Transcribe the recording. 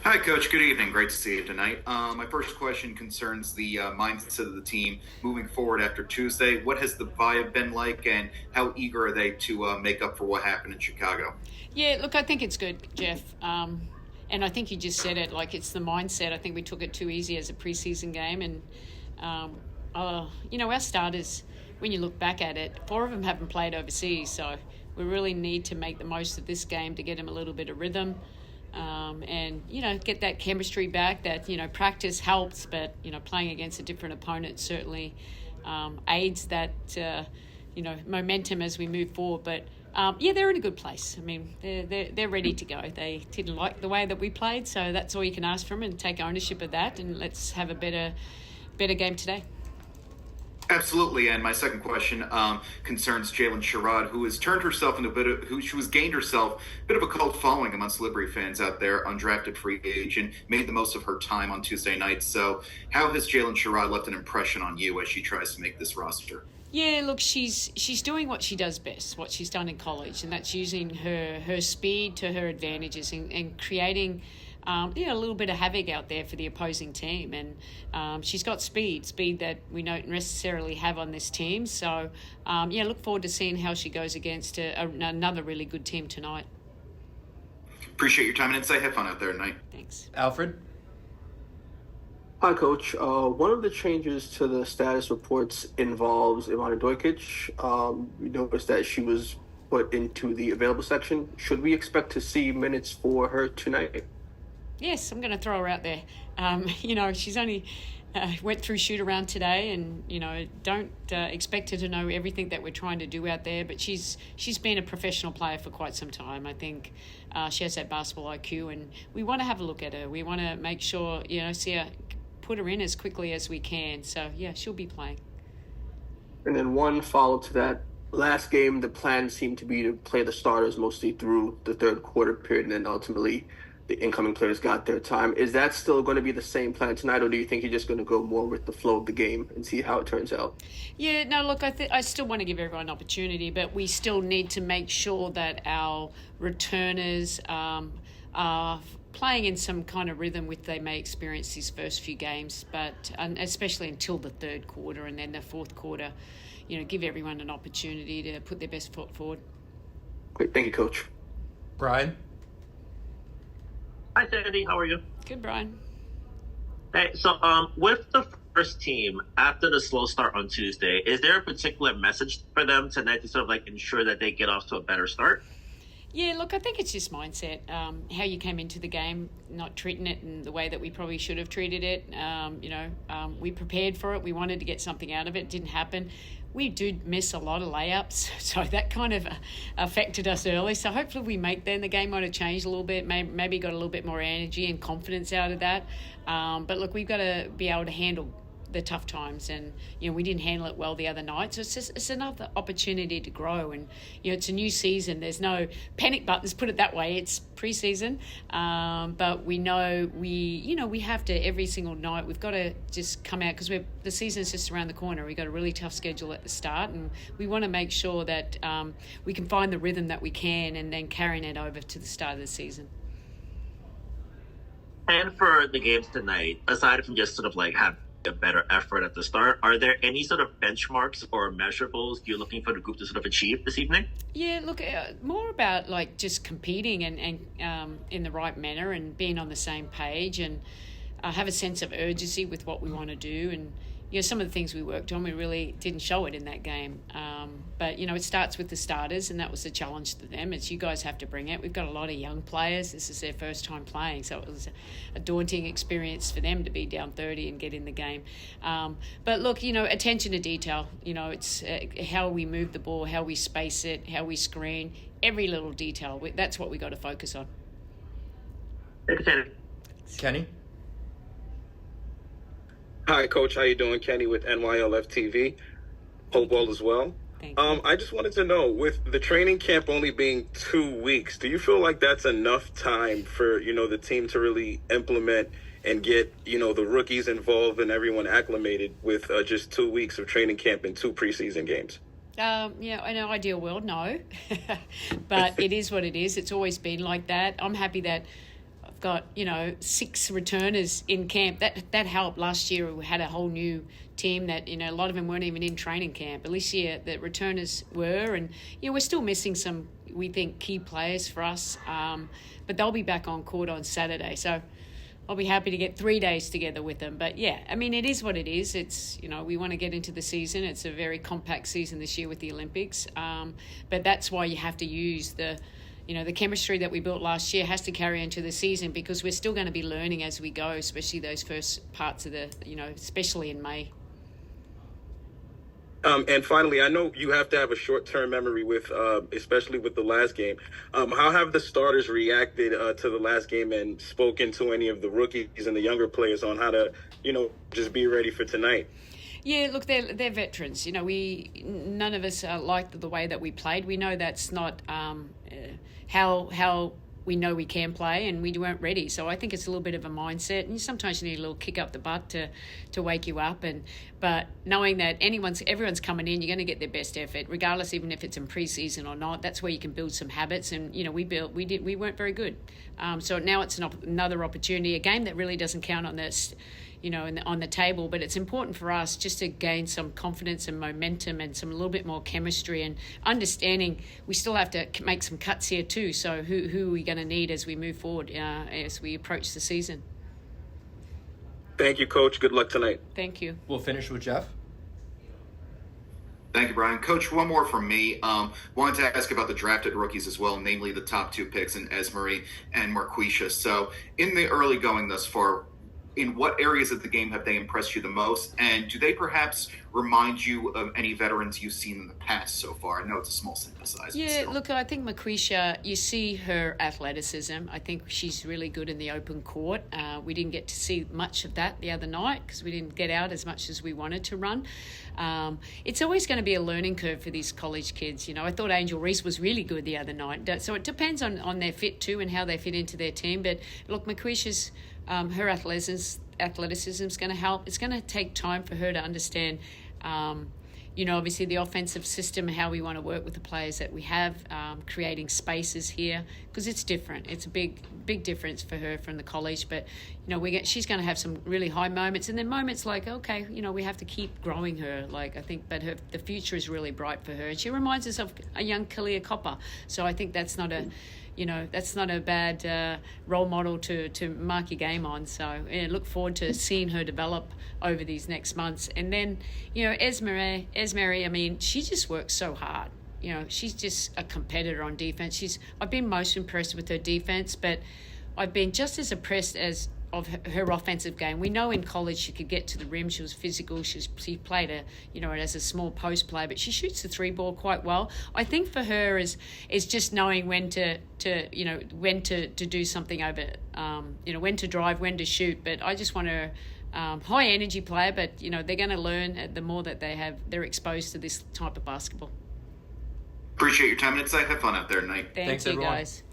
Hi, Coach. Good evening. Great to see you tonight. My first question concerns the mindset of the team moving forward after Tuesday. What has the vibe been like, and how eager are they to make up for what happened in Chicago? Yeah, look, I think it's good, Jeff. And I think you just said it. Like, it's the mindset. I think we took it too easy as a preseason game, and our starters. When you look back at it, four of them haven't played overseas, so we really need to make the most of this game to get them a little bit of rhythm. And get that chemistry back. That practice helps, but playing against a different opponent certainly aids that momentum as we move forward. But they're in a good place. I mean, they're ready to go. They didn't like the way that we played, so that's all you can ask from them, and take ownership of that, and let's have a better game today. Absolutely. And my second question concerns Jalen Sherrod, who has turned herself into a bit of, who she was gained herself a bit of a cult following amongst Liberty fans out there, undrafted free agent, made the most of her time on Tuesday night. So, how has Jalen Sherrod left an impression on you as she tries to make this roster? Yeah, look, she's doing what she does best, what she's done in college, and that's using her speed to her advantages, and creating a little bit of havoc out there for the opposing team. And she's got speed that we don't necessarily have on this team. So, look forward to seeing how she goes against another really good team tonight. Appreciate your time and insight. Have fun out there tonight. Thanks. Alfred? Hi, Coach. One of the changes to the status reports involves Ivana Dojkic. We noticed that she was put into the available section. Should we expect to see minutes for her tonight? Yes, I'm going to throw her out there. She's only went through shoot around today, and don't expect her to know everything that we're trying to do out there. But she's been a professional player for quite some time. I think she has that basketball IQ, and we want to have a look at her. We want to make sure see her, put her in as quickly as we can. So yeah, she'll be playing. And then one follow-up to that. Last game, the plan seemed to be to play the starters mostly through the third quarter period, and then ultimately the incoming players got their time. Is that still going to be the same plan tonight, or do you think you're just going to go more with the flow of the game and see how it turns out? Yeah, no, look, I still want to give everyone an opportunity, but we still need to make sure that our returners are playing in some kind of rhythm with they may experience these first few games, but especially until the third quarter, and then the fourth quarter, give everyone an opportunity to put their best foot forward. Great. Thank you, Coach. Brian? Hi, Sandy. How are you? Good, Brian. Hey, so with the first team after the slow start on Tuesday, is there a particular message for them tonight to sort of ensure that they get off to a better start? Yeah, look, I think it's just mindset. How you came into the game, not treating it in the way that we probably should have treated it. We prepared for it. We wanted to get something out of it. It didn't happen. We did miss a lot of layups, so that kind of affected us early. So hopefully we make then. The game might have changed a little bit, maybe got a little bit more energy and confidence out of that. But look, we've got to be able to handle the tough times, and we didn't handle it well the other night, so it's another opportunity to grow. And it's a new season, there's no panic buttons, put it that way. It's preseason, but we know we have to, every single night we've got to just come out, because the season's just around the corner. We've got a really tough schedule at the start, and we want to make sure that we can find the rhythm that we can, and then carrying it over to the start of the season. And for the games tonight, aside from just sort of having a better effort at the start, are there any sort of benchmarks or measurables you're looking for the group to sort of achieve this evening? Yeah, look, more about just competing and in the right manner, and being on the same page, and have a sense of urgency with what we want to do. And some of the things we worked on, we really didn't show it in that game. But it starts with the starters, and that was the challenge to them. It's you guys have to bring it. We've got a lot of young players. This is their first time playing, so it was a daunting experience for them to be down 30 and get in the game. But look, attention to detail. It's how we move the ball, how we space it, how we screen, every little detail. That's what we got to focus on. Thank you, Kenny? Hi, Coach. How you doing? Kenny with NYLFTV. Hope all is well. Thank you. I just wanted to know, with the training camp only being 2 weeks, do you feel like that's enough time for, the team to really implement and get, the rookies involved and everyone acclimated with just 2 weeks of training camp and 2 preseason games? In an ideal world, no. But it is what it is. It's always been like that. I'm happy that got 6 returners in camp. That helped. Last year we had a whole new team that a lot of them weren't even in training camp. But this year the returners were, and we're still missing some, we think, key players for us. But they'll be back on court on Saturday. So I'll be happy to get 3 days together with them. But yeah, I mean, it is what it is. It's, we want to get into the season. It's a very compact season this year with the Olympics. But that's why you have to use the chemistry that we built last year has to carry into the season, because we're still going to be learning as we go, especially those first parts of the, especially in May. And finally, I know you have to have a short-term memory with, especially with the last game. How have the starters reacted to the last game and spoken to any of the rookies and the younger players on how to, just be ready for tonight? Yeah, look, they're veterans. None of us liked the way that we played. We know that's not how we know we can play, and we weren't ready. So I think it's a little bit of a mindset, and sometimes you need a little kick up the butt to wake you up. But knowing that everyone's coming in, you're going to get their best effort, regardless, even if it's in preseason or not. That's where you can build some habits, and we weren't very good. So now it's another opportunity, a game that really doesn't count on this, on the table, but it's important for us just to gain some confidence and momentum and a little bit more chemistry and understanding. We still have to make some cuts here too. So who are we going to need as we move forward, as we approach the season? Thank you, Coach. Good luck tonight. Thank you. We'll finish with Jeff. Thank you, Brian. Coach, one more from me. Wanted to ask about the drafted rookies as well, namely the top 2 picks in Esmery and Marquisha. So in the early going thus far, in what areas of the game have they impressed you the most? And do they perhaps remind you of any veterans you've seen in the past so far? I know it's a small sample size. Yeah, look, I think Marquisha, you see her athleticism. I think she's really good in the open court. We didn't get to see much of that the other night because we didn't get out as much as we wanted to run. It's always going to be a learning curve for these college kids. I thought Angel Reese was really good the other night. So it depends on their fit too and how they fit into their team. But look, Marquisha's her athleticism is going to help. It's going to take time for her to understand, obviously the offensive system, how we want to work with the players that we have, creating spaces here, because it's different. It's a big difference for her from the college. But, she's going to have some really high moments, and then moments like, okay, we have to keep growing her. Like, I think, but the future is really bright for her. And she reminds us of a young Kalia Copper. So I think that's not a bad role model to mark your game on. So look forward to seeing her develop over these next months. And then, Esmery, I mean, she just works so hard. She's just a competitor on defense. I've been most impressed with her defense, but I've been just as impressed of her offensive game. We know in college she could get to the rim. She was physical. She played as a small post player, but she shoots the 3-ball quite well. I think for her is just knowing when to do something over, when to drive, when to shoot. But I just want her high energy player. But they're going to learn the more that they're exposed to this type of basketball. Appreciate your time and insight. Have fun out there tonight. Thanks, you everyone. guys.